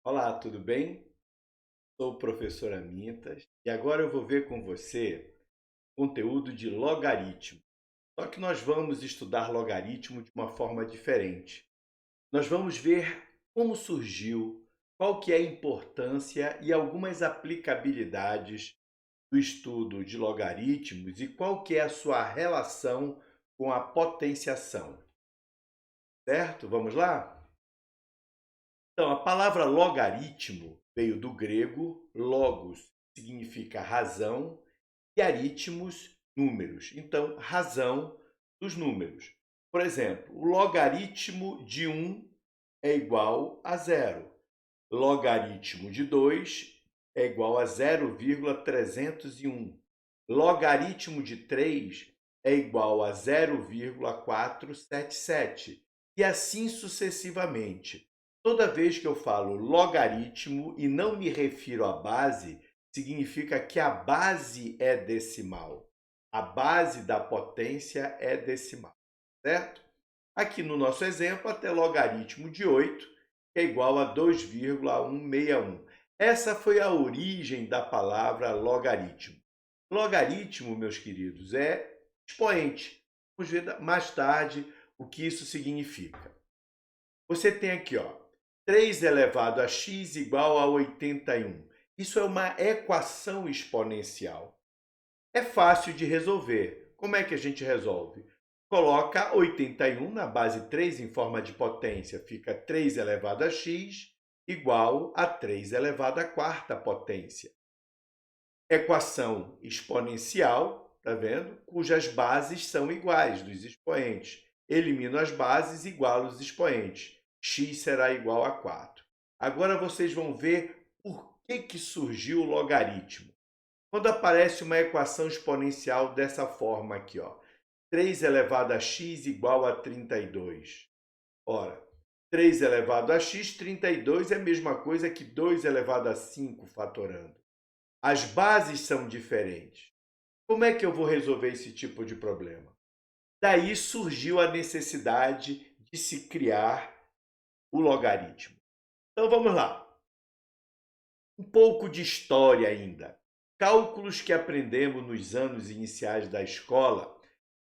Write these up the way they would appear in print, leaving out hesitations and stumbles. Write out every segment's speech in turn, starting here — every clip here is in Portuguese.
Olá, tudo bem? Sou o professor Amintas e agora eu vou ver com você conteúdo de logaritmo. Só que nós vamos estudar logaritmo de uma forma diferente. Nós vamos ver como surgiu, qual que é a importância e algumas aplicabilidades do estudo de logaritmos e qual que é a sua relação com a potenciação. Certo? Vamos lá? Então, a palavra logaritmo veio do grego logos, significa razão, e aritmos, números. Então, razão dos números. Por exemplo, o logaritmo de 1 é igual a zero. Logaritmo de 2 é igual a 0,301. Logaritmo de 3 é igual a 0,477. E assim sucessivamente. Toda vez que eu falo logaritmo e não me refiro à base, significa que a base é decimal. A base da potência é decimal, certo? Aqui no nosso exemplo, até logaritmo de 8 é igual a 2,161. Essa foi a origem da palavra logaritmo. Logaritmo, meus queridos, é expoente. Vamos ver mais tarde o que isso significa. Você tem aqui, ó, 3 elevado a x igual a 81. Isso é uma equação exponencial. É fácil de resolver. Como é que a gente resolve? Coloca 81 na base 3 em forma de potência. Fica 3 elevado a x igual a 3 elevado à quarta potência. Equação exponencial, tá vendo? Cujas bases são iguais dos expoentes. Elimino as bases, igualo os expoentes. X será igual a 4. Agora vocês vão ver por que surgiu o logaritmo. Quando aparece uma equação exponencial dessa forma aqui, ó, 3 elevado a x igual a 32. Ora, 3 elevado a x, 32 é a mesma coisa que 2 elevado a 5 fatorando. As bases são diferentes. Como é que eu vou resolver esse tipo de problema? Daí surgiu a necessidade de se criar o logaritmo. Então vamos lá. Um pouco de história ainda. Cálculos que aprendemos nos anos iniciais da escola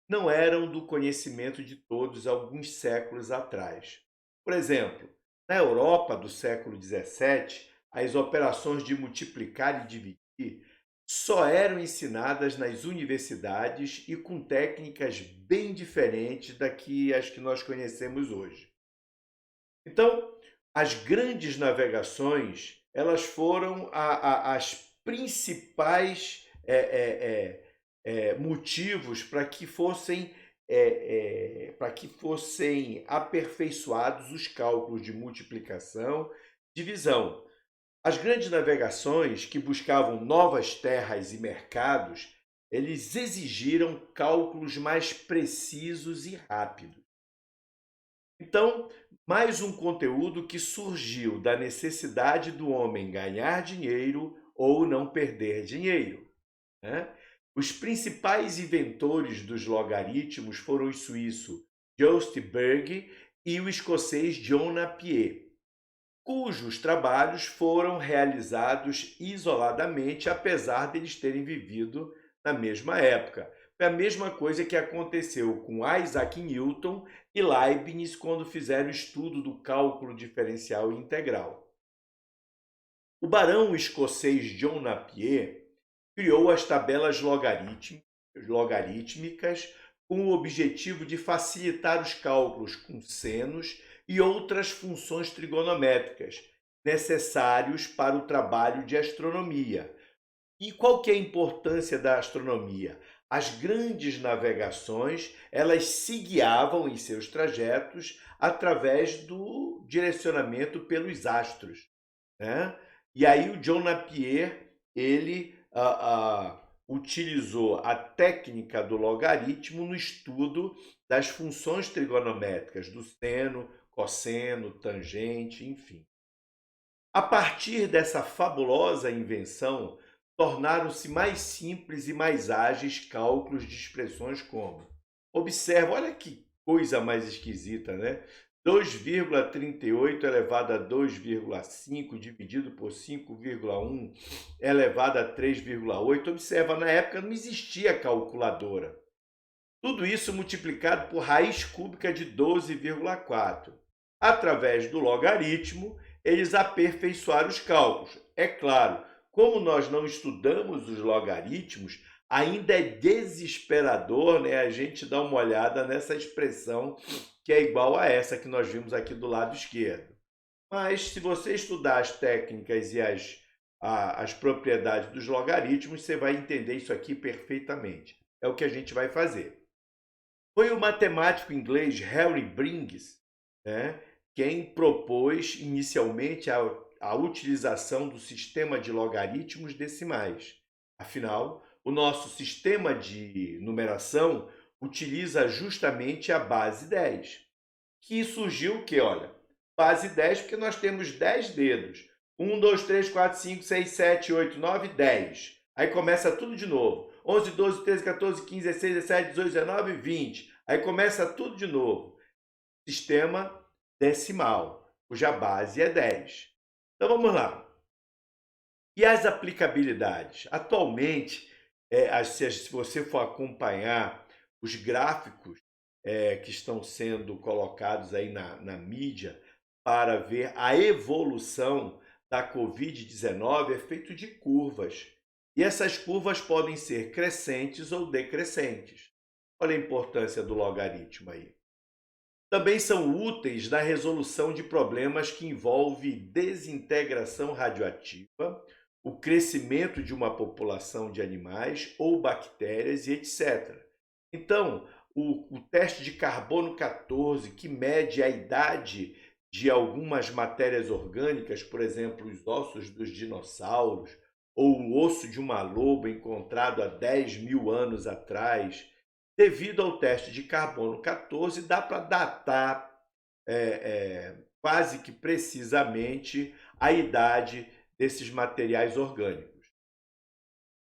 não eram do conhecimento de todos alguns séculos atrás. Por exemplo, na Europa do século XVII, as operações de multiplicar e dividir só eram ensinadas nas universidades e com técnicas bem diferentes as que nós conhecemos hoje. Então, as grandes navegações, elas foram as principais motivos para que fossem aperfeiçoados os cálculos de multiplicação, divisão. As grandes navegações que buscavam novas terras e mercados, eles exigiram cálculos mais precisos e rápidos. Então, mais um conteúdo que surgiu da necessidade do homem ganhar dinheiro ou não perder dinheiro, né? Os principais inventores dos logaritmos foram o suíço Joost Bjerg e o escocês John Napier, cujos trabalhos foram realizados isoladamente, apesar de eles terem vivido na mesma época. Foi a mesma coisa que aconteceu com Isaac Newton e Leibniz quando fizeram o estudo do cálculo diferencial e integral. O barão escocês John Napier criou as tabelas logarítmicas com o objetivo de facilitar os cálculos com senos e outras funções trigonométricas necessários para o trabalho de astronomia. E qual que é a importância da astronomia? As grandes navegações, elas se guiavam em seus trajetos através do direcionamento pelos astros, né? E aí o John Napier, ele utilizou a técnica do logaritmo no estudo das funções trigonométricas, do seno, cosseno, tangente, enfim. A partir dessa fabulosa invenção, tornaram-se mais simples e mais ágeis cálculos de expressões como. Observa, olha que coisa mais esquisita, né? 2,38 elevado a 2,5 dividido por 5,1 elevado a 3,8. Observa, na época não existia calculadora. Tudo isso multiplicado por raiz cúbica de 12,4. Através do logaritmo, eles aperfeiçoaram os cálculos. É claro, como nós não estudamos os logaritmos, ainda é desesperador, né, a gente dar uma olhada nessa expressão que é igual a essa que nós vimos aqui do lado esquerdo. Mas se você estudar as técnicas e as propriedades dos logaritmos, você vai entender isso aqui perfeitamente. É o que a gente vai fazer. Foi o matemático inglês Harry Briggs, né, quem propôs inicialmente a utilização do sistema de logaritmos decimais. Afinal, o nosso sistema de numeração utiliza justamente a base 10, que surgiu o quê? Olha, base 10 porque nós temos 10 dedos. 1, 2, 3, 4, 5, 6, 7, 8, 9, 10. Aí começa tudo de novo. 11, 12, 13, 14, 15, 16, 17, 18, 19, 20. Aí começa tudo de novo. Sistema decimal, cuja base é 10. Então vamos lá. E as aplicabilidades? Atualmente, se você for acompanhar os gráficos que estão sendo colocados aí na mídia para ver a evolução da Covid-19, é feito de curvas. E essas curvas podem ser crescentes ou decrescentes. Olha a importância do logaritmo aí. Também são úteis na resolução de problemas que envolvem desintegração radioativa, o crescimento de uma população de animais ou bactérias e etc. Então, o teste de carbono 14, que mede a idade de algumas matérias orgânicas, por exemplo, os ossos dos dinossauros, ou o osso de uma loba encontrado há 10.000 anos atrás, devido ao teste de carbono 14, dá para datar quase que precisamente a idade desses materiais orgânicos.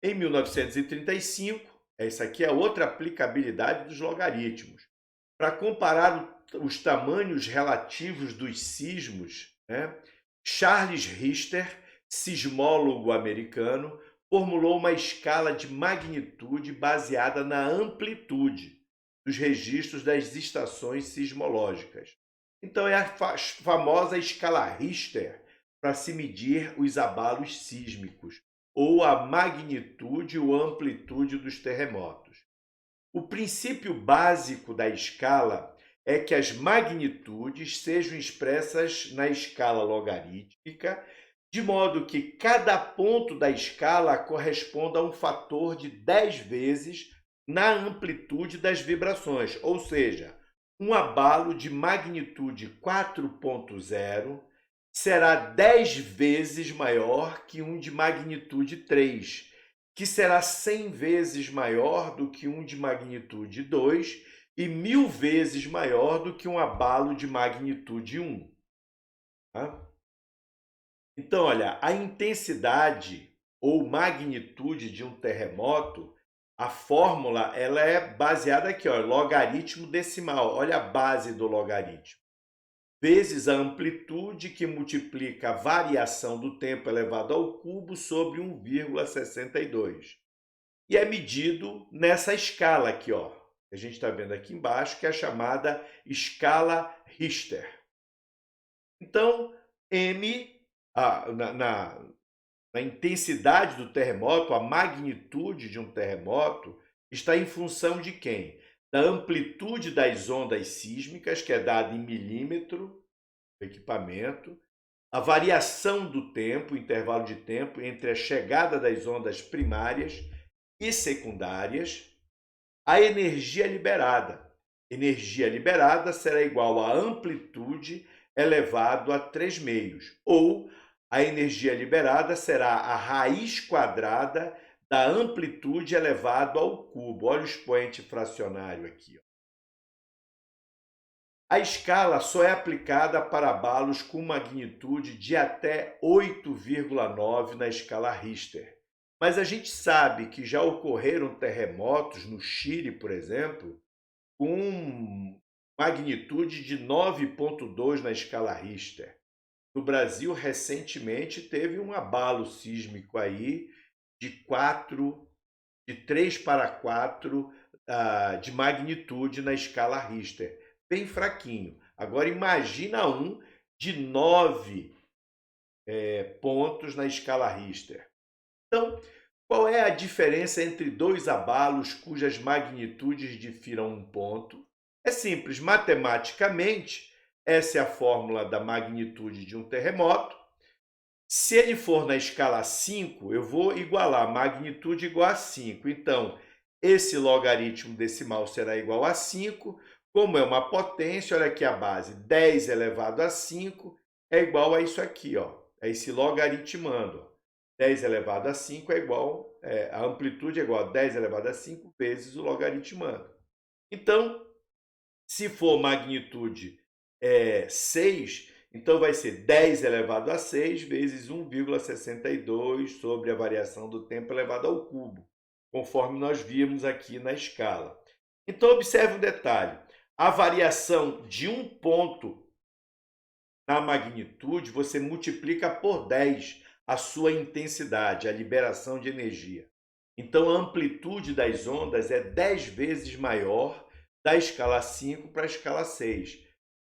Em 1935, essa aqui é outra aplicabilidade dos logaritmos. Para comparar os tamanhos relativos dos sismos, né, Charles Richter, sismólogo americano, formulou uma escala de magnitude baseada na amplitude dos registros das estações sismológicas. Então é a famosa escala Richter para se medir os abalos sísmicos, ou a magnitude ou amplitude dos terremotos. O princípio básico da escala é que as magnitudes sejam expressas na escala logarítmica, de modo que cada ponto da escala corresponda a um fator de 10 vezes na amplitude das vibrações, ou seja, um abalo de magnitude 4.0 será 10 vezes maior que um de magnitude 3, que será 100 vezes maior do que um de magnitude 2 e 1000 vezes maior do que um abalo de magnitude 1. Tá? Então, olha, a intensidade ou magnitude de um terremoto, a fórmula ela é baseada aqui, ó, logaritmo decimal. Olha a base do logaritmo. Vezes a amplitude que multiplica a variação do tempo elevado ao cubo sobre 1,62. E é medido nessa escala aqui, ó. A gente está vendo aqui embaixo, que é a chamada escala Richter. Então, M, na intensidade do terremoto, a magnitude de um terremoto, está em função de quem? Da amplitude das ondas sísmicas, que é dada em milímetro, equipamento, a variação do tempo, o intervalo de tempo entre a chegada das ondas primárias e secundárias, a energia liberada. Energia liberada será igual à amplitude elevado a 3 meios, ou a energia liberada será a raiz quadrada da amplitude elevado ao cubo. Olha o expoente fracionário aqui. A escala só é aplicada para abalos com magnitude de até 8,9 na escala Richter. Mas a gente sabe que já ocorreram terremotos no Chile, por exemplo, com magnitude de 9,2 na escala Richter. No Brasil, recentemente, teve um abalo sísmico aí de 3 para 4 de magnitude na escala Richter. Bem fraquinho. Agora imagina um de 9 pontos na escala Richter. Então, qual é a diferença entre dois abalos cujas magnitudes difiram um ponto? É simples, matematicamente, essa é a fórmula da magnitude de um terremoto. Se ele for na escala 5, eu vou igualar magnitude igual a 5. Então, esse logaritmo decimal será igual a 5. Como é uma potência, olha aqui a base, 10 elevado a 5 é igual a isso aqui, ó. É esse logaritmando. 10 elevado a 5 é igual, a amplitude é igual a 10 elevado a 5 vezes o logaritmando. Então, se for magnitude 6, então vai ser 10 elevado a 6 vezes 1,62 sobre a variação do tempo elevado ao cubo, conforme nós vimos aqui na escala. Então, observe um detalhe. A variação de um ponto na magnitude, você multiplica por 10 a sua intensidade, a liberação de energia. Então, a amplitude das ondas é 10 vezes maior da escala 5 para a escala 6.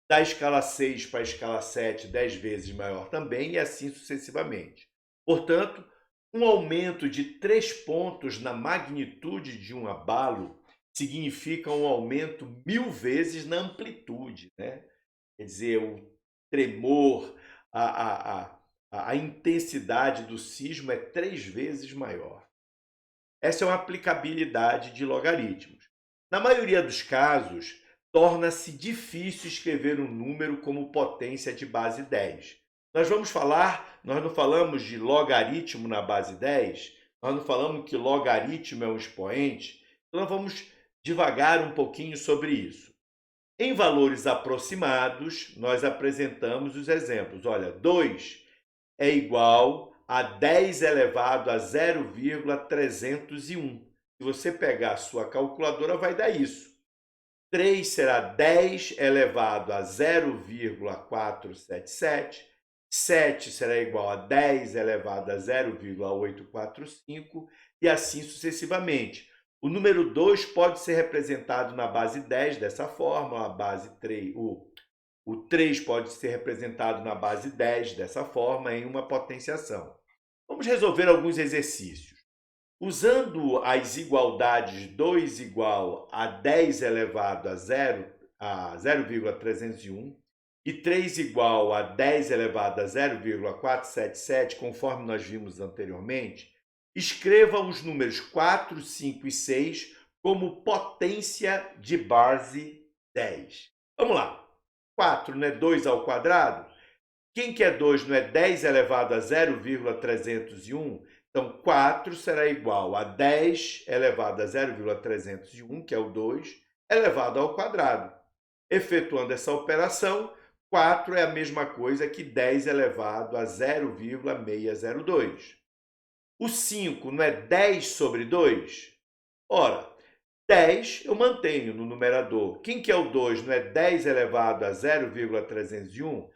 Da escala 6 para a escala 7, 10 vezes maior também, e assim sucessivamente. Portanto, um aumento de 3 pontos na magnitude de um abalo significa um aumento 1000 vezes na amplitude, né? Quer dizer, o tremor, a intensidade do sismo é 3 vezes maior. Essa é uma aplicabilidade de logaritmos. Na maioria dos casos, torna-se difícil escrever um número como potência de base 10. Nós não falamos de logaritmo na base 10, nós não falamos que logaritmo é um expoente, então nós vamos devagar um pouquinho sobre isso. Em valores aproximados, nós apresentamos os exemplos. Olha, 2 é igual a 10 elevado a 0,301. Se você pegar a sua calculadora, vai dar isso. 3 será 10 elevado a 0,477. 7 será igual a 10 elevado a 0,845 e assim sucessivamente. O número 2 pode ser representado na base 10 dessa forma, a base 3, o 3 pode ser representado na base 10 dessa forma, em uma potenciação. Vamos resolver alguns exercícios. Usando as igualdades 2 igual a 10 elevado a 0,301 e 3 igual a 10 elevado a 0,477, conforme nós vimos anteriormente, escreva os números 4, 5 e 6 como potência de base 10. Vamos lá. 4 não é 2 ao quadrado? Quem que é 2 não é 10 elevado a 0,301? Então, 4 será igual a 10 elevado a 0,301, que é o 2, elevado ao quadrado. Efetuando essa operação, 4 é a mesma coisa que 10 elevado a 0,602. O 5 não é 10 sobre 2? Ora, 10 eu mantenho no numerador. Quem que é o 2? Não é 10 elevado a 0,301?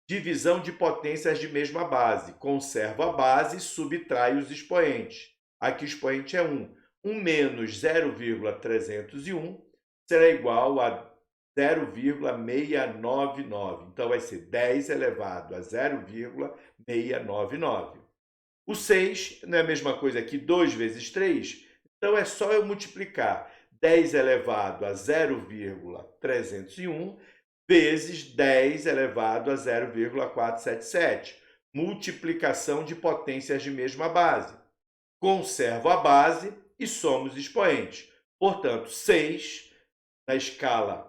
Divisão de potências de mesma base. Conservo a base e subtraio os expoentes. Aqui o expoente é 1. 1 menos 0,301 será igual a 0,699. Então, vai ser 10 elevado a 0,699. O 6 não é a mesma coisa que 2 vezes 3? Então, é só eu multiplicar 10 elevado a 0,301 vezes 10 elevado a 0,477. Multiplicação de potências de mesma base. Conservo a base e somo os expoentes. Portanto, 6 na escala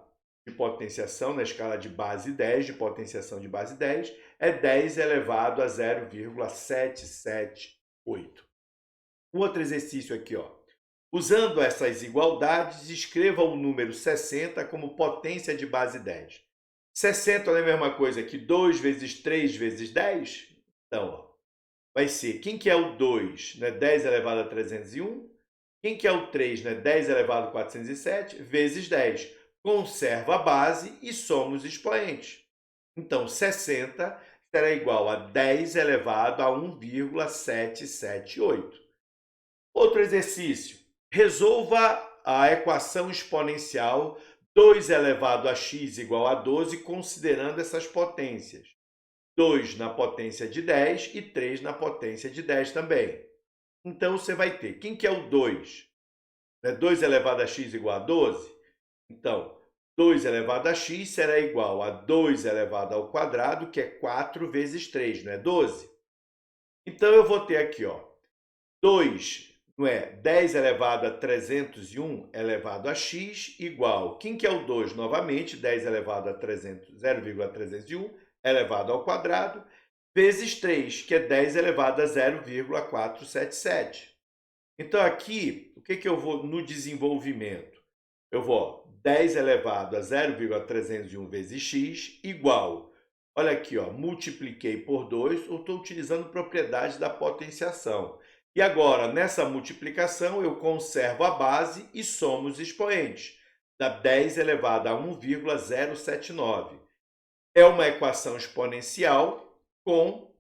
de potenciação, na escala de base 10, de potenciação de base 10, é 10 elevado a 0,778. Um outro exercício aqui, ó. Usando essas igualdades, escreva o número 60 como potência de base 10. 60 não é a mesma coisa que 2 vezes 3 vezes 10? Então, ó, vai ser, quem que é o 2? Não é 10 elevado a 301? Quem que é o 3? Não é 10 elevado a 407? Vezes 10. conservo a base e somo os expoentes. Então, 60 será igual a 10 elevado a 1,778. Outro exercício. Resolva a equação exponencial 2 elevado a x igual a 12, considerando essas potências. 2 na potência de 10 e 3 na potência de 10 também. Então, você vai ter, quem que é o 2? 2 elevado a x igual a 12? Então, 2 elevado a x será igual a 2 elevado ao quadrado, que é 4 vezes 3, não é 12? Então, eu vou ter aqui, 2, não é? 10 elevado a 301 elevado a x igual, quem que é o 2? Novamente, 10 elevado a 0,301 elevado ao quadrado, vezes 3, que é 10 elevado a 0,477. Então, aqui, o que eu vou no desenvolvimento? Eu vou 10 elevado a 0,301 vezes x igual, olha aqui, multipliquei por 2, eu estou utilizando propriedades da potenciação. E agora, nessa multiplicação, eu conservo a base e somo os expoentes. Dá 10 elevado a 1,079. É uma equação exponencial com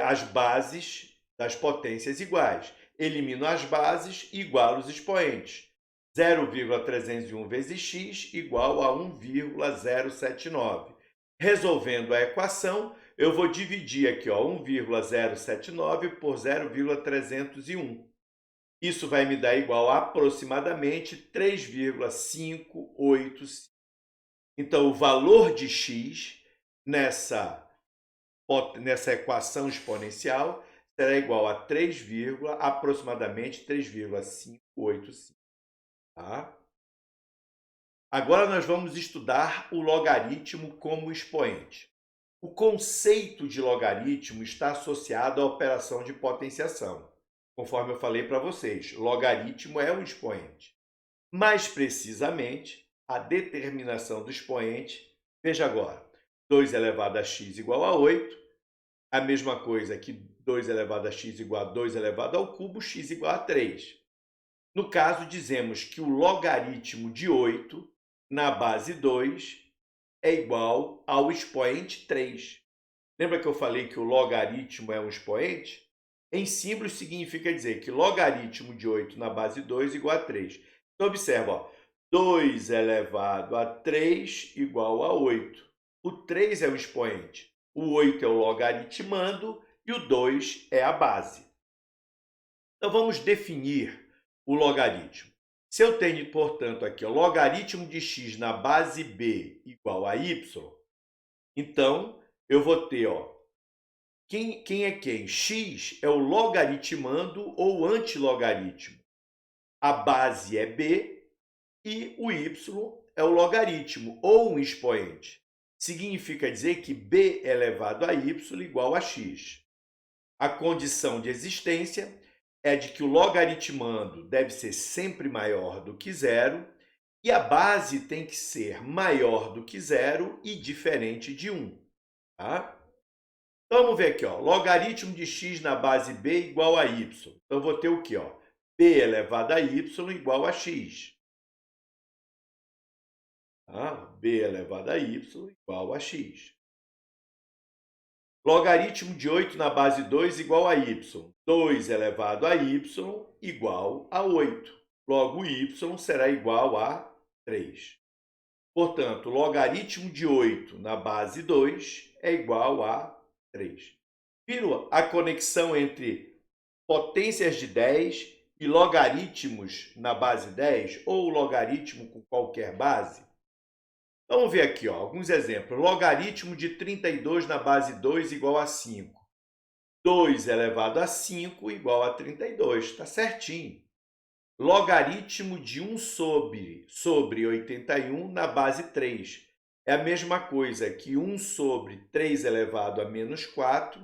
as bases das potências iguais. Elimino as bases e igualo os expoentes. 0,301 vezes x igual a 1,079. Resolvendo a equação, eu vou dividir aqui 1,079 por 0,301. Isso vai me dar igual a aproximadamente 3,585. Então, o valor de x nessa equação exponencial será igual a aproximadamente 3,585. Tá? Agora nós vamos estudar o logaritmo como expoente. O conceito de logaritmo está associado à operação de potenciação. Conforme eu falei para vocês, logaritmo é um expoente. Mais precisamente, a determinação do expoente, veja agora, 2 elevado a x igual a 8, a mesma coisa que 2 elevado a x igual a 2 elevado ao cubo, x igual a 3. No caso, dizemos que o logaritmo de 8 na base 2 é igual ao expoente 3. Lembra que eu falei que o logaritmo é um expoente? Em símbolos significa dizer que logaritmo de 8 na base 2 igual a 3. Então, observa, 2 elevado a 3 igual a 8. O 3 é o expoente, o 8 é o logaritmando e o 2 é a base. Então, vamos definir o logaritmo. Se eu tenho, portanto, aqui o logaritmo de x na base b igual a y, então eu vou ter, quem é quem? X é o logaritmando ou antilogaritmo. A base é b e o y é o logaritmo ou um expoente. Significa dizer que b elevado a y igual a x. A condição de existência é de que o logaritmando deve ser sempre maior do que zero e a base tem que ser maior do que zero e diferente de 1. Tá? Então, vamos ver aqui, logaritmo de x na base b igual a y. Então, eu vou ter o quê? B elevado a y igual a x. Tá? B elevado a y igual a x. Logaritmo de 8 na base 2 igual a y. 2 elevado a y igual a 8. Logo, y será igual a 3. Portanto, logaritmo de 8 na base 2 é igual a 3. Viram a conexão entre potências de 10 e logaritmos na base 10 ou logaritmo com qualquer base? Vamos ver aqui, alguns exemplos. Logaritmo de 32 na base 2 igual a 5. 2 elevado a 5 igual a 32. Está certinho. Logaritmo de 1 sobre 81 na base 3. É a mesma coisa que 1 sobre 3 elevado a menos 4,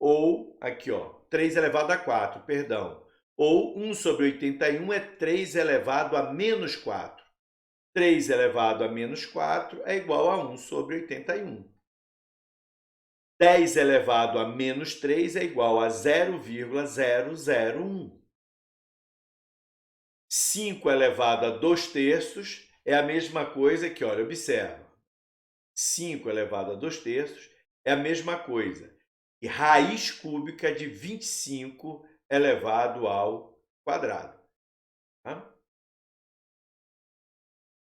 ou, aqui, 3 elevado a 4, perdão. Ou 1 sobre 81 é 3 elevado a menos 4. 3 elevado a menos 4 é igual a 1 sobre 81. 10 elevado a menos 3 é igual a 0,001. 5 elevado a 2 terços é a mesma coisa que, olha, observa, 5 elevado a 2 terços é a mesma coisa. E raiz cúbica de 25 elevado ao quadrado. Tá?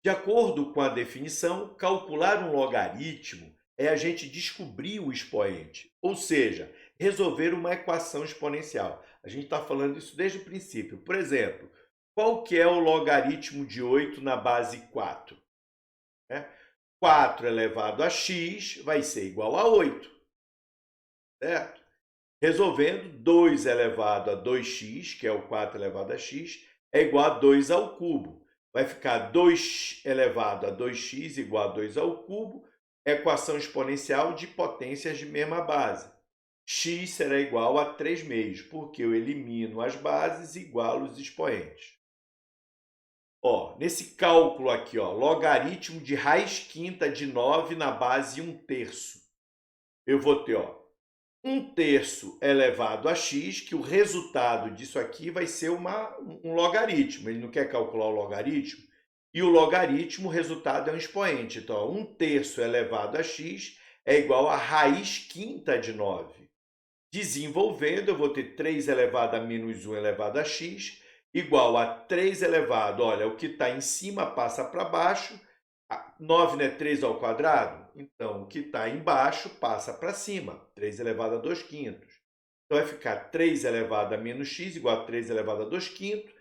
De acordo com a definição, calcular um logaritmo é a gente descobrir o expoente, ou seja, resolver uma equação exponencial. A gente está falando isso desde o princípio. Por exemplo, qual que é o logaritmo de 8 na base 4? 4 elevado a x vai ser igual a 8, certo? Resolvendo, 2 elevado a 2x, que é o 4 elevado a x, é igual a 2 ao cubo. Vai ficar 2 elevado a 2x igual a 2 ao cubo, equação exponencial de potências de mesma base. X será igual a 3 meios, porque eu elimino as bases e igualo os expoentes. Nesse cálculo aqui, logaritmo de raiz quinta de 9 na base 1 terço. Eu vou ter 1 terço elevado a x, que o resultado disso aqui vai ser um logaritmo. Ele não quer calcular o logaritmo. E o logaritmo, o resultado é um expoente. Então, 1 terço elevado a x é igual a raiz quinta de 9. Desenvolvendo, eu vou ter 3 elevado a menos 1 elevado a x, igual a 3 elevado, olha, o que está em cima passa para baixo, 9 não é 3 ao quadrado? Então, o que está embaixo passa para cima, 3 elevado a 2 quintos. Então, vai ficar 3 elevado a menos x igual a 3 elevado a 2 quintos,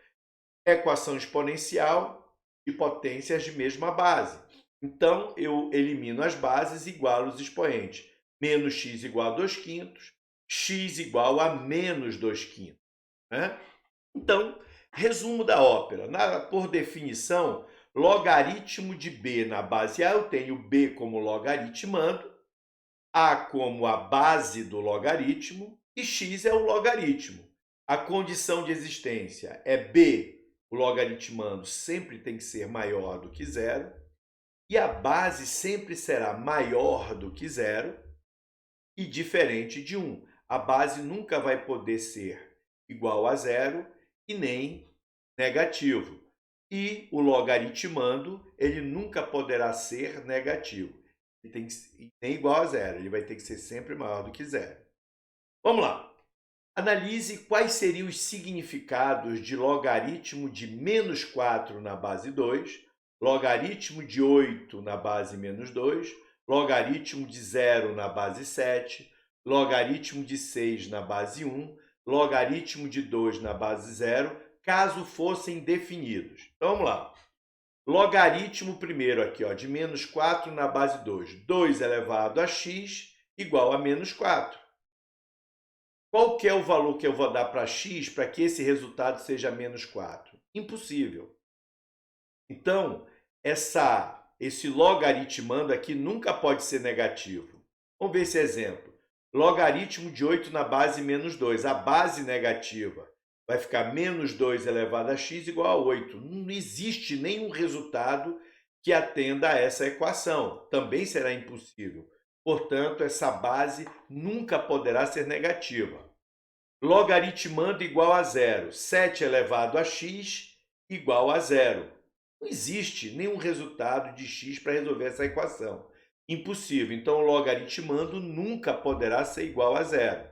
equação exponencial de potências de mesma base. Então, eu elimino as bases e igualo os expoentes. Menos x igual a 2 quintos, x igual a menos 2 quintos. Né? Então, resumo da ópera. Por definição, logaritmo de b na base A, eu tenho b como logaritmando, a como a base do logaritmo e x é o logaritmo. A condição de existência é b, o logaritmando sempre tem que ser maior do que zero, e a base sempre será maior do que zero e diferente de 1. A base nunca vai poder ser igual a zero e nem negativo. E o logaritmando, ele nunca poderá ser negativo. Ele tem que, nem igual a zero, ele vai ter que ser sempre maior do que zero. Vamos lá. Analise quais seriam os significados de logaritmo de menos 4 na base 2, logaritmo de 8 na base menos 2, logaritmo de 0 na base 7, logaritmo de 6 na base 1, logaritmo de 2 na base 0, caso fossem definidos. Então, vamos lá. Logaritmo primeiro aqui, de menos 4 na base 2. 2 elevado a x igual a menos 4. Qual que é o valor que eu vou dar para x para que esse resultado seja menos 4? Impossível. Então, esse logaritmando aqui nunca pode ser negativo. Vamos ver esse exemplo. Logaritmo de 8 na base menos 2. A base negativa vai ficar menos 2 elevado a x igual a 8. Não existe nenhum resultado que atenda a essa equação. Também será impossível. Portanto, essa base nunca poderá ser negativa. Logaritmando igual a zero. 7 elevado a x igual a zero. Não existe nenhum resultado de x para resolver essa equação. Impossível. Então, logaritmando nunca poderá ser igual a zero.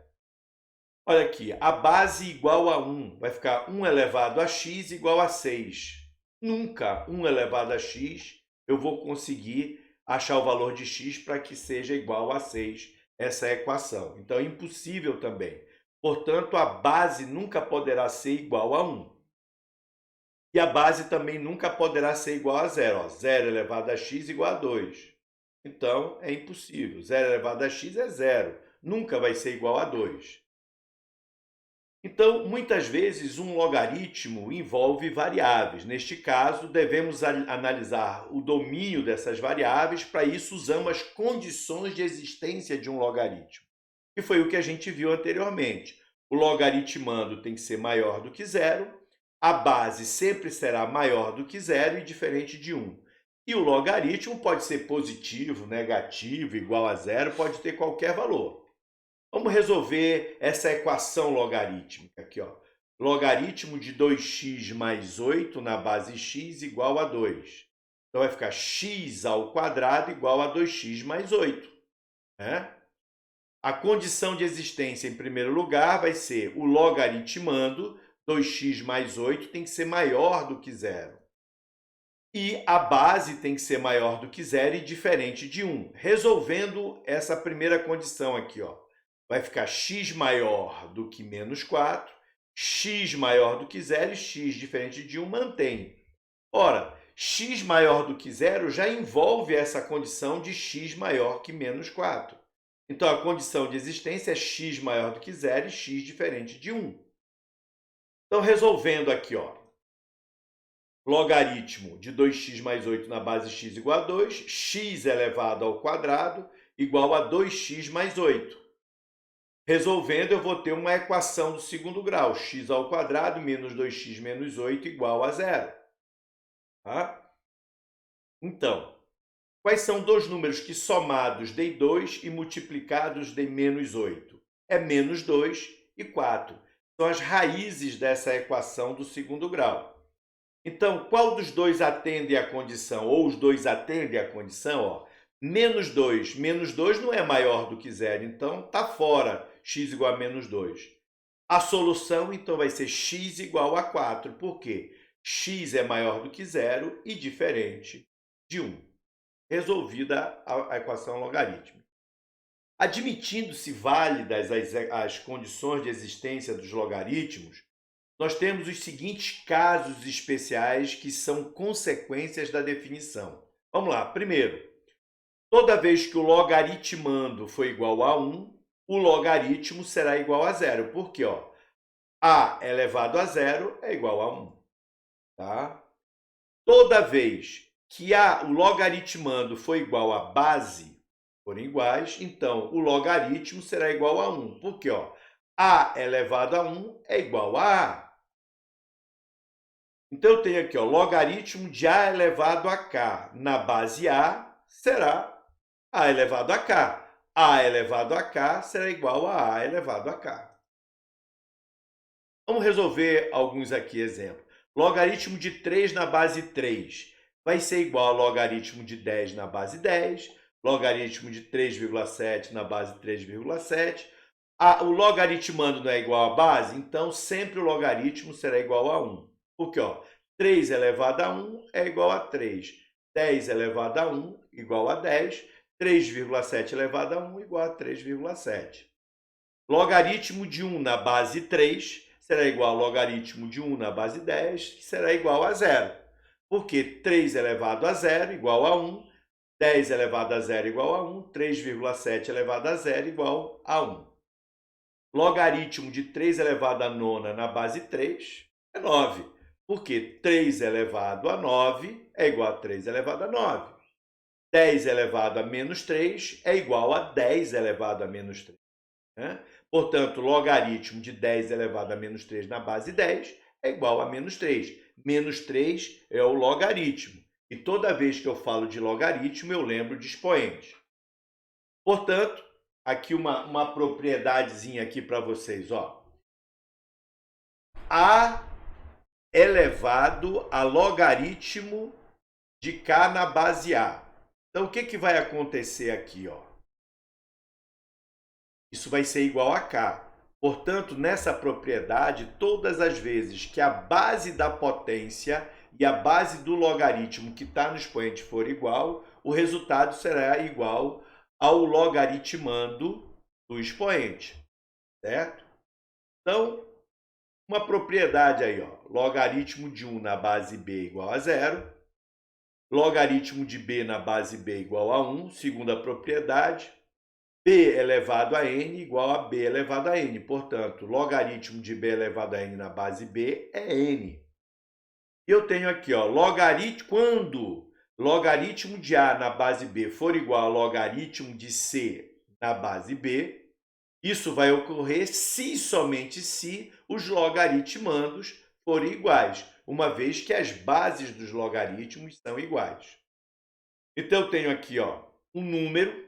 Olha aqui, a base igual a 1 vai ficar 1 elevado a x igual a 6. Nunca 1 elevado a x eu vou conseguir achar o valor de x para que seja igual a 6 essa equação. Então, é impossível também. Portanto, a base nunca poderá ser igual a 1. E a base também nunca poderá ser igual a 0. 0 elevado a x igual a 2. Então, é impossível. 0 elevado a x é 0. Nunca vai ser igual a 2. Então, muitas vezes, um logaritmo envolve variáveis. Neste caso, devemos analisar o domínio dessas variáveis. Para isso, usamos as condições de existência de um logaritmo. E foi o que a gente viu anteriormente. O logaritmando tem que ser maior do que zero, a base sempre será maior do que zero e diferente de 1. E o logaritmo pode ser positivo, negativo, igual a zero, pode ter qualquer valor. Vamos resolver essa equação logarítmica aqui. Logaritmo de 2x mais 8 na base x igual a 2. Então, vai ficar x ao quadrado igual a 2x mais 8. Né? A condição de existência, em primeiro lugar, vai ser o logaritmando. 2x mais 8 tem que ser maior do que zero. E a base tem que ser maior do que zero e diferente de 1. Resolvendo essa primeira condição aqui, ó, vai ficar x maior do que menos 4, x maior do que zero e x diferente de 1 mantém. Ora, x maior do que zero já envolve essa condição de x maior que menos 4. Então, a condição de existência é x maior do que zero e x diferente de 1. Então, resolvendo aqui, ó, logaritmo de 2x mais 8 na base x igual a 2, x elevado ao quadrado igual a 2x mais 8. Resolvendo, eu vou ter uma equação do segundo grau, x ao quadrado menos 2x menos 8 igual a zero. Tá? Então, quais são dois números que somados dei 2 e multiplicados dei menos 8? É menos 2 e 4. São as raízes dessa equação do segundo grau. Então, qual dos dois atende à condição? Ou os dois atendem à condição? Ó, menos 2. Menos 2 não é maior do que zero, então está fora x igual a menos 2. A solução, então, vai ser x igual a 4. Por quê? X é maior do que zero e diferente de 1. Resolvida a equação logarítmica. Admitindo-se válidas as condições de existência dos logaritmos, nós temos os seguintes casos especiais que são consequências da definição. Vamos lá. Primeiro, toda vez que o logaritmando for igual a 1, o logaritmo será igual a zero. Por quê? Ó, a elevado a zero é igual a 1. Tá? Toda vez que o logaritmando for igual a base, forem iguais, então o logaritmo será igual a 1. Por quê? Ó, a elevado a 1 é igual a a. Então, eu tenho aqui, ó, logaritmo de a elevado a k na base a será a elevado a k. A elevado a k será igual a elevado a k. Vamos resolver alguns aqui exemplos. Logaritmo de 3 na base 3 vai ser igual a logaritmo de 10 na base 10, logaritmo de 3,7 na base 3,7. O logaritmando não é igual à base, então sempre o logaritmo será igual a 1. Porque, ó, 3 elevado a 1 é igual a 3. 10 elevado a 1 igual a 10. 3,7 elevado a 1 igual a 3,7. Logaritmo de 1 na base 3 será igual ao logaritmo de 1 na base 10, que será igual a zero. Porque 3 elevado a zero igual a 1, 10 elevado a zero igual a 1, 3,7 elevado a zero igual a 1. Logaritmo de 3 elevado a nona na base 3 é 9, porque 3 elevado a 9 é igual a 3 elevado a 9. 10 elevado a menos 3 é igual a 10 elevado a menos 3. Né? Portanto, logaritmo de 10 elevado a menos 3 na base 10 é igual a menos 3. Menos 3 é o logaritmo. E toda vez que eu falo de logaritmo, eu lembro de expoente. Portanto, aqui uma propriedadezinha aqui para vocês, ó. A elevado a logaritmo de k na base a. Então, o que vai acontecer aqui, ó? Isso vai ser igual a k. Portanto, nessa propriedade, todas as vezes que a base da potência e a base do logaritmo que está no expoente for igual, o resultado será igual ao logaritmando do expoente, certo? Então, uma propriedade aí, ó, logaritmo de 1 na base b igual a zero, logaritmo de b na base b igual a 1, segunda propriedade, b elevado a n igual a b elevado a n. Portanto, logaritmo de b elevado a n na base b é n. E eu tenho aqui, ó, quando logaritmo de a na base b for igual a logaritmo de c na base b, isso vai ocorrer se e somente se os logaritmandos forem iguais, uma vez que as bases dos logaritmos são iguais. Então, eu tenho aqui, ó, um número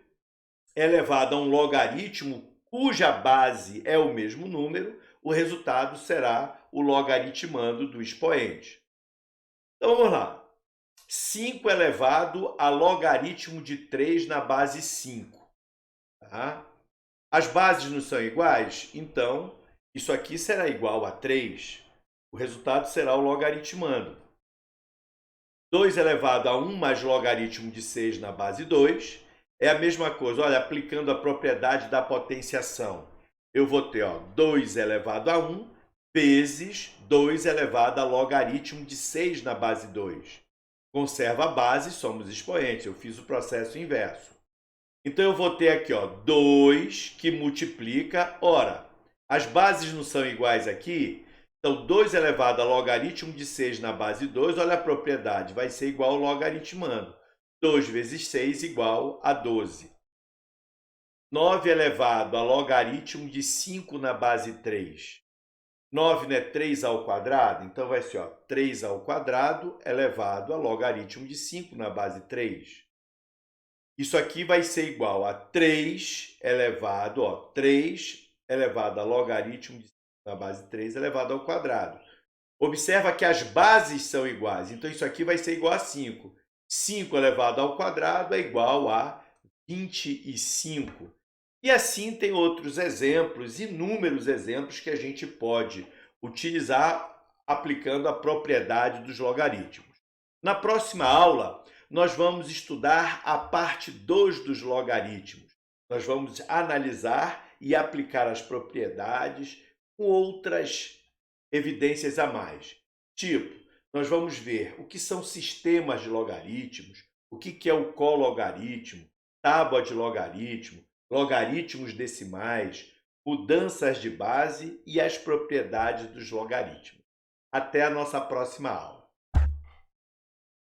elevado a um logaritmo cuja base é o mesmo número, o resultado será o logaritmando do expoente. Então, vamos lá. 5 elevado a logaritmo de 3 na base 5. Tá? As bases não são iguais? Então, isso aqui será igual a 3. O resultado será o logaritmando. 2 elevado a 1 mais logaritmo de 6 na base 2 é a mesma coisa. Olha, aplicando a propriedade da potenciação, eu vou ter 2 elevado a 1 vezes 2 elevado a logaritmo de 6 na base 2. Conserva a base, somos expoentes. Eu fiz o processo inverso. Então, eu vou ter aqui 2 que multiplica. Ora, as bases não são iguais aqui? Então, 2 elevado a logaritmo de 6 na base 2, olha a propriedade, vai ser igual ao logaritmando. 2 vezes 6 igual a 12. 9 elevado a logaritmo de 5 na base 3. 9 não é 3 ao quadrado? Então, vai ser 3 ao quadrado elevado a logaritmo de 5 na base 3. Isso aqui vai ser igual a 3 elevado, 3 elevado a logaritmo de 5 na base 3 elevado ao quadrado. Observa que as bases são iguais, então isso aqui vai ser igual a 5. 5 elevado ao quadrado é igual a 25. E assim tem outros exemplos, inúmeros exemplos que a gente pode utilizar aplicando a propriedade dos logaritmos. Na próxima aula, nós vamos estudar a parte 2 dos logaritmos. Nós vamos analisar e aplicar as propriedades com outras evidências a mais. Tipo, nós vamos ver o que são sistemas de logaritmos, o que é o cologaritmo, tábua de logaritmo, logaritmos decimais, mudanças de base e as propriedades dos logaritmos. Até a nossa próxima aula.